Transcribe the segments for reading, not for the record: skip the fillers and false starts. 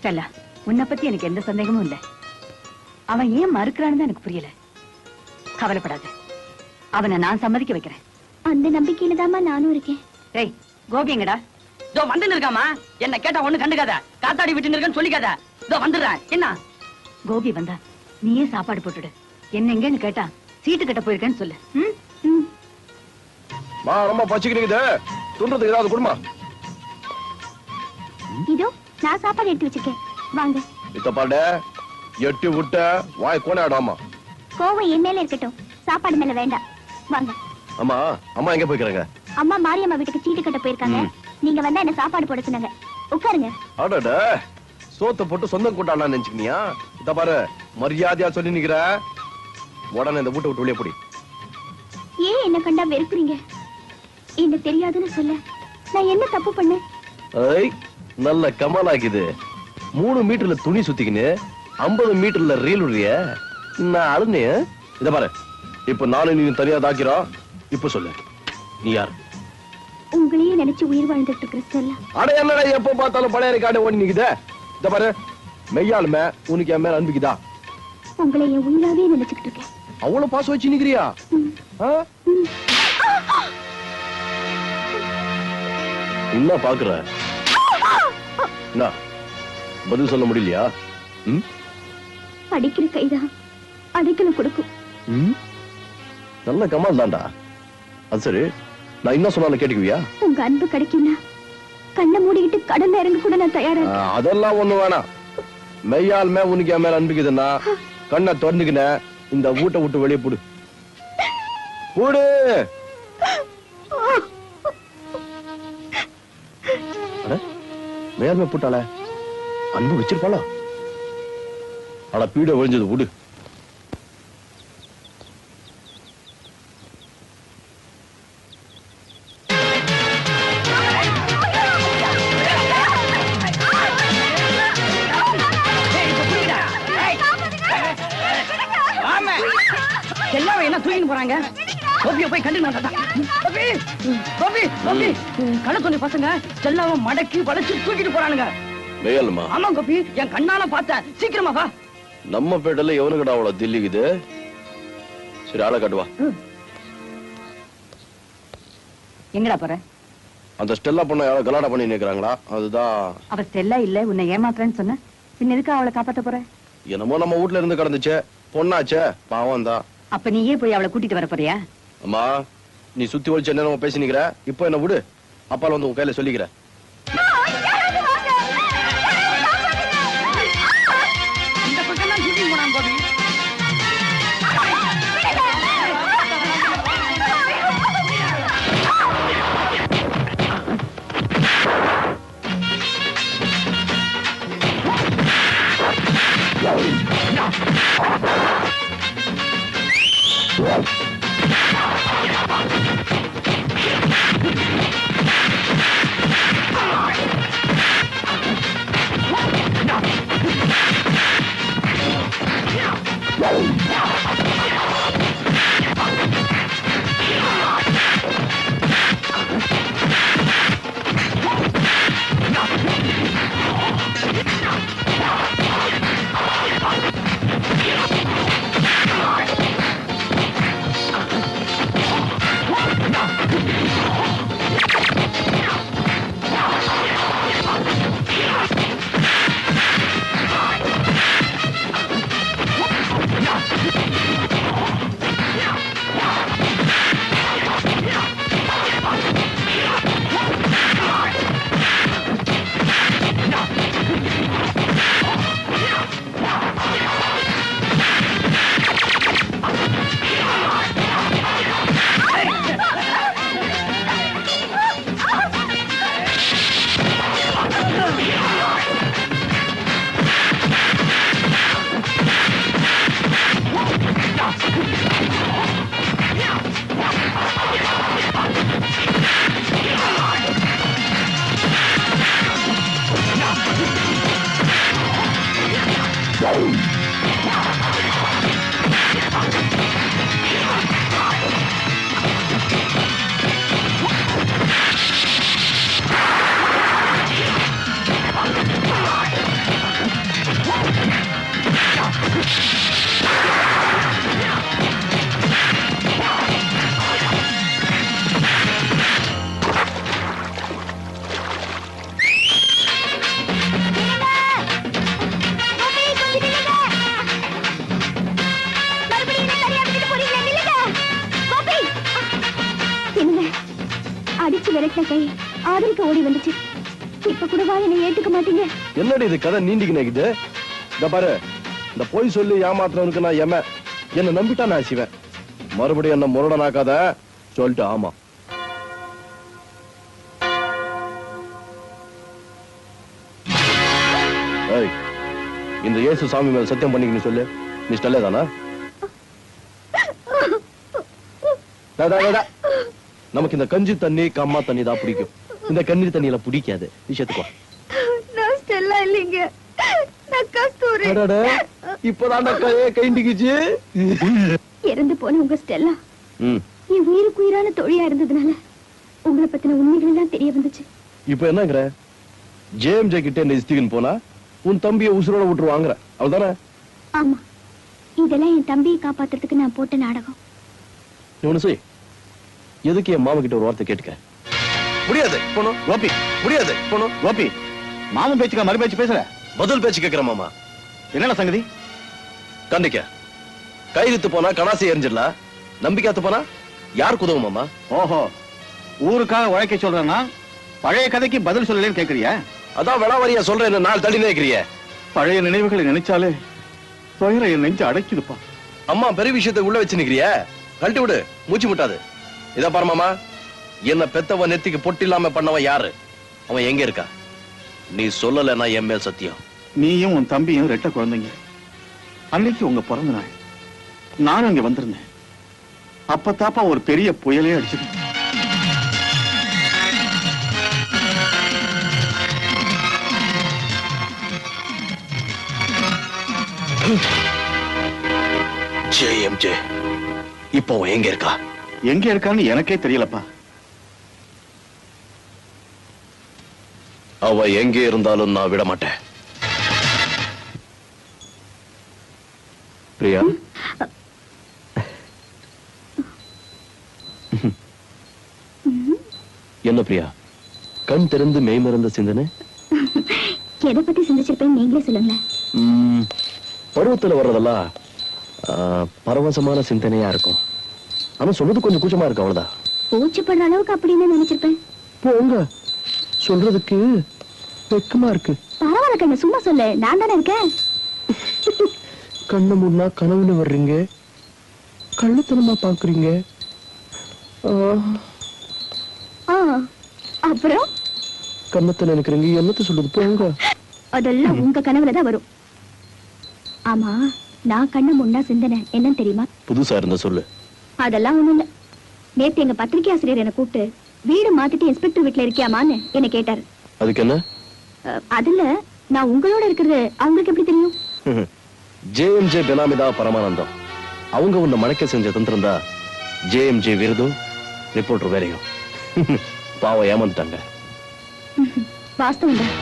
Stella, உன்னை பத்தி எனக்கு எந்த சந்தேகமும் இல்ல. அவன் ஏன் மறுக்கிறான்னு எனக்கு புரியல. கவலைப்படாத, அவனை நான் சம்மதிக்க வைக்கிறேன். அந்த நம்பிக்கையில தாமா நானும் இருக்கேன். டேய், கோபி எங்கடா? இதோ வந்து இருக்காமா. என்ன கேட்டா ஒண்ணு கண்டுக்காத, காத்தாடி விட்டு இருக்கேன்னு சொல்லிக்காத. இதோ வந்துடுறேன். என்ன கோபி வந்தா நீயே சாப்பாடு போட்டுடு. என்ன எங்கன்னு கேட்டா சீட்டு கட்ட போயிருக்கேன்னு சொல்லு. ரொம்ப பச்சிக்கிறீங்க, துன்றதுக்கு ஏதாவது குடுமா. இதோ நான் சாப்பாடு எடுத்து வச்சிருக்கேன், வாங்க. இத பாடு, எட்டி விட்ட வாய் கோணாடாமா. கோவம் என் மேல இருக்கட்டும், சாப்பாடு மேல வேண்டாம், வாங்க. அம்மா, அம்மா எங்க போய்க்கறாங்க? அம்மா மாரியம்மா வீட்டுக்கு சீட்டு கட்ட போயிருக்காங்க. நீங்க வந்தா என்ன சாப்பாடு போட சொன்னாங்க. உட்காருங்க. அடடே, சோத்த போட்டு சொந்தம் கூட்டாளா நினைச்சுக்கினியா? இத பாரு, மரியாதையா சொல்லி நிக்கிற. உடனே இந்த வீட்டை விட்டு வெளியே போடி. ஏன் என்ன கண்டா வெறுக்குறீங்க? என்ன தெரியாதுன்னு சொல்ல நான் என்ன தப்பு பண்ணேன்? ஐய், நல்ல கமலாக்குது. 3 மீட்டர்ல துணி சுத்திக்கின்னு 50 மீட்டர்ல ரீல் உடைய நான் அழுனே. இத பாரு, இப்ப நானும் நீ தனியா தாக்கிறோம். இப்ப சொல்லு, நீ யார்? உங்களையே நினைச்சு உயிர் வாழ்ந்துட்டு இருக்கிற ஸ்டெல்லா. அட என்னடா எப்ப பார்த்தாலும் பழைய ரெக்கார்டு ஓடி நிக்குதே. இத பாரு, மெய்யாலுமே உனக்கு என் மேல அன்பிக்குதா? உங்களை என் உயிராவே நினைச்சுக்கிட்டு இருக்கேன். அவ்வளவு பாசம் வச்சு நிக்கிறியா? என்ன பாக்குற? பதில் சொல்ல முடியலையா? அடிக்கிற கைதான் அடைக்கல கொடுக்கும். நல்ல கமால் தான்டா. அது சரி, நான் என்ன சொன்னாலும் கேட்டுக்குவியா? உங்க அன்பு கிடைக்கும்னா கண்ணை மூடிக்கிட்டு கடல்ல இறங்க கூட நான் தயாரா. அதெல்லாம் ஒண்ணு வேணாம். மெய்யாலுமே உனக்கு என் மேல அனுப்பிக்குதுன்னா கண்ணை திறந்துக்கின இந்த வீட்டை விட்டு வெளியே போடு. போடு. மேலுமே போட்டால அன்பு வச்சிருப்பாளா? அட பீட விழிஞ்சது விடு. எல்லாரும் என்ன தூக்கின்னு போறாங்க? கோபியை போய் கண்டு கடை சொல்லி பசங்க செல்லாவ மடக்கி வளைச்சு தூக்கிட்டு போறானுங்க. ஆமா கோபி, என் கண்ணால பார்த்தேன். சீக்கிரமா வா. நம்ம பேட்டல எவனுக்கடா அவ்வளவு தில்லிக்குது? சரி, ஆளை காட்டுவா. எங்கடா போற? அந்த ஸ்டெல்லா பொண்ணை யாராவது கலாட்டா பண்ணி நிக்கிறாங்களா? அதுதான். அவ ஸ்டெல்லா இல்ல, உன்னை ஏமாத்துறேன்னு சொன்ன. பின்ன எதுக்கு அவளை காப்பாத்த போற? என்னமோ நம்ம வீட்ல இருந்து கடந்துச்சே, பொண்ணாச்சே, பாவம் தான். அப்ப நீயே போய் அவளை கூட்டிட்டு வர போறியா? அம்மா, நீ சுத்தி ஒழிச்சு என்ன பேசி நிக்கிற? இப்போ என்ன விடு, அப்பால வந்து உன் கையில சொல்லிக்கிற. இந்த பக்கம் தான் ஷூட்டிங் போனான் கோபி. நீட்டின கை ஆதரிக்க ஓடி வந்துச்சு. இப்ப கூடவா என்னை ஏத்துக்க மாட்டீங்க? என்னடி இது கதை நீண்டிக்கினேக்குது? இந்த பாரு, இந்த பொய் சொல்லி ஏமாத்துறவனுக்கு நான் என்ன நம்பிட்டா நான் சிவன். மறுபடியும் என்ன முரடனாக்காத சொல்லிட்டு. ஆமா, ஏய், இந்த இயேசு சாமி மேல சத்தியம் பண்ணிக்கணும் சொல்லு. நீ ஸ்டெல்லே தானா? நமக்கு இந்த கஞ்சி தண்ணி கம்மா தண்ணி தான் பிடிக்கும். இந்த கண்ணீர் தண்ணியில பிடிக்காது. விஷயத்துக்கு நான் ஸ்டெல்லா இல்லைங்க, நான் கஸ்தூரி. இப்பதான் கைண்டிக்குச்சு. இறந்து போன உங்க ஸ்டெல்லா என் உயிருக்கு உயிரான தோழியா இருந்ததுனால உங்களை பத்தின உண்மைகள் எல்லாம் தெரிய வந்துச்சு. இப்ப என்னங்கிற? ஜேஎம்ஜே கிட்ட நிறுத்திக்கின்னு போனா உன் தம்பியை உசுரோட விட்டு வாங்குற, அவ்வளவுதானே? ஆமா, இதெல்லாம் என் தம்பியை காப்பாத்துறதுக்கு நான் போட்ட நாடகம். நீ ஒண்ணு செய், எதுக்கு என் மாமா கிட்ட ஒரு வார்த்தை கேட்டுக்க? முடியாது போனோம் கோபி, முடியாது போனோம் கோபி. மாமன் பேச்சுக்கா மறு பேச்சு பேசுற? பதில் பேச்சு கேட்கிற மாமா. என்னென்ன சங்கதி? கண்டிக்க கையெழுத்து போனா கணாசி எரிஞ்சிடலாம், நம்பிக்கையாத்து போனா யாருக்கு உதவும் மாமா? ஓஹோ, ஊருக்காக உழைக்க சொல்றேன்னா பழைய கதைக்கு பதில் சொல்லலன்னு கேக்குறியா? அதான் விளாவரியா சொல்றேன், நாள் தள்ளி நினைக்கிறிய. பழைய நினைவுகளை நினைச்சாலே துயர என் நெஞ்சு அடைக்குதுப்பா. அம்மா பெரிய விஷயத்தை உள்ள வச்சு நிக்கிறிய, கழட்டி விடு, மூச்சு முட்டாது. இத பாரு மாமா, என்ன பெத்தவன் நெத்திக்கு பொட்டு இல்லாம பண்ணவன் யாரு? அவன் எங்க இருக்கா? நீ சொல்லலன்னா என் மேல் சத்தியம். நீயும் உன் தம்பியும் ரெட்ட குழந்தைங்க. அன்னைக்கு உங்க பிறந்த நாள் நானும் இங்க வந்திருந்தேன். அப்பத்தாப்பா ஒரு பெரிய புயலே அடிச்சது. ஜேஎம்ஜே இப்போ எங்க இருக்கா? எங்க இருக்கான்னு எனக்கே தெரியலப்பா. அவ எங்கே இருந்தாலும் நான் விட மாட்டேன். பிரியா, என்ன பிரியா கண் திறந்து மெய்மறந்த சிந்தனை? எதை பத்தி சிந்திச்சிருப்பேன் நீங்களே சொல்லுங்க. பருவத்துல வர்றதெல்லாம் பரவசமான சிந்தனையா இருக்கும். ஆனா சொல்றது கொஞ்சம் கூச்சமா இருக்கு, அவ்வளவுதான். பூச்சிப்படுற அளவுக்கு அப்படின்னு நினைச்சிருப்பேன். போங்க, சொல்றதுக்கு வெக்கமா இருக்கு. பரவாயில்ல கண்ணு, சும்மா சொல்லு, நான் தானே இருக்கேன். கண்ணு முன்னா கனவுல வர்றீங்க, கள்ளத்தனமா பாக்குறீங்க. அப்புறம் கண்ணத்துல நினைக்கிறீங்க, என்னத்த சொல்றது? போங்க. அதெல்லாம் உங்க கனவுலதான் வரும். ஆமா, நான் கண்ணு முன்னா சிந்தனை என்னன்னு தெரியுமா? புதுசா இருந்த சொல்லு. அதெல்லாம் ஒண்ணும் இல்ல. நேத்து எங்க பத்திரிகை ஆசிரியர் என்ன கூப்பிட்டு வீடு மாத்திட்டு இன்ஸ்பெக்டர் வீட்டுல இருக்கியாமான்னு என்ன கேட்டாரு. அதுக்கு என்ன? அதுல நான் உங்களோட இருக்கிறது அவங்களுக்கு எப்படி தெரியும்? ஜேஎம்ஜே பெனாமிதா பரமானந்தம் அவங்க உன்னை மணக்க செஞ்ச தந்திரம் தான் ஜேஎம்ஜே விருதும் ரிப்போர்ட்டர் வேலையும். பாவம் ஏமாந்துட்டாங்க. வாஸ்தவம் தான்.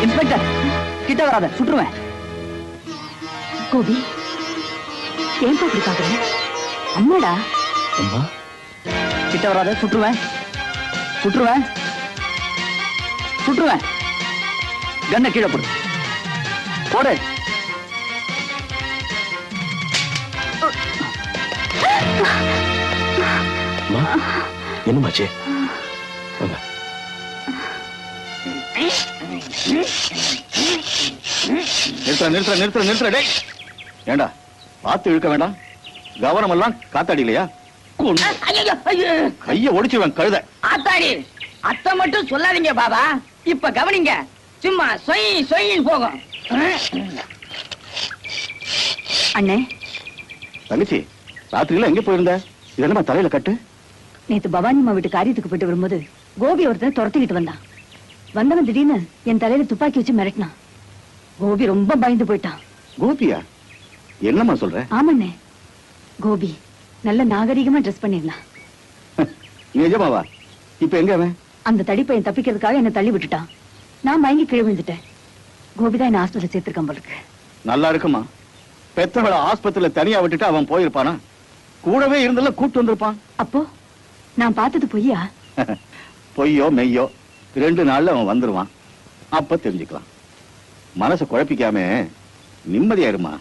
இன்ஸ்பெக்டர் கிட்ட வராத, சுட்டுருவேன். கோபி, ஏன் அப்படி பாக்குற? அம்மாடா. அம்மா கிட்ட வராத, சுட்டுருவேன் சுட்டுருவேன் சுட்டுருவேன். கண்ணை கீழே போடு, போடு. என்னமாச்சு? நிறுத்த. ஏண்டா பார்த்து இழுக்க வேண்டாம், கவனம் எல்லாம் காத்தாடிலையா? கைய ஒடிச்சுவேன் கழுத. ஆத்தாடி, அத்தை மட்டும் சொல்லாதீங்க பாபா. இப்ப கவனிங்க, சும்மா சொய் போகும். அண்ணே, தங்கச்சி ராத்திரியில எங்க போயிருந்த? இது என்னமா தலையில கட்டு? நேத்து பவானி அம்மா வீட்டு காரியத்துக்கு போயிட்டு வரும்போது கோபி ஒருத்தன் துரத்திக்கிட்டு வந்தான். வந்தவன் திடீர்னு என் தலையில துப்பாக்கி வச்சு மிரட்டினான். கோபி ரொம்ப பயந்து போயிட்டான். கோபியா? என்னம்மா சொல்ற? ஆமண்ணே, கோபி நல்ல நாகரிகமா ட்ரெஸ் பண்ணிருந்தான். நிஜமாவா? இப்ப எங்க அவன்? அந்த தடிப்பையன் தப்பிக்கிறதுக்காக என்ன தள்ளி விட்டுட்டான். நான் மயங்கி கீழே விழுந்துட்டேன். கோபிதான் என்ன ஹாஸ்பிட்டல் சேர்த்திருக்கான் போலுக்கு. நல்லா இருக்குமா? பெத்தவளை ஆஸ்பத்திரியில தனியா விட்டுட்டு அவன் போயிருப்பானா? கூடவே இருந்தெல்லாம் கூட்டு வந்திருப்பான். அப்போ நான் பார்த்தது பொய்யா? பொய்யோ மெய்யோ 2 நாள்ல அவன் வந்துருவான். அப்ப தெரிஞ்சுக்கலாம். மனசை குழப்பிக்காம நிம்மதியா இருமா.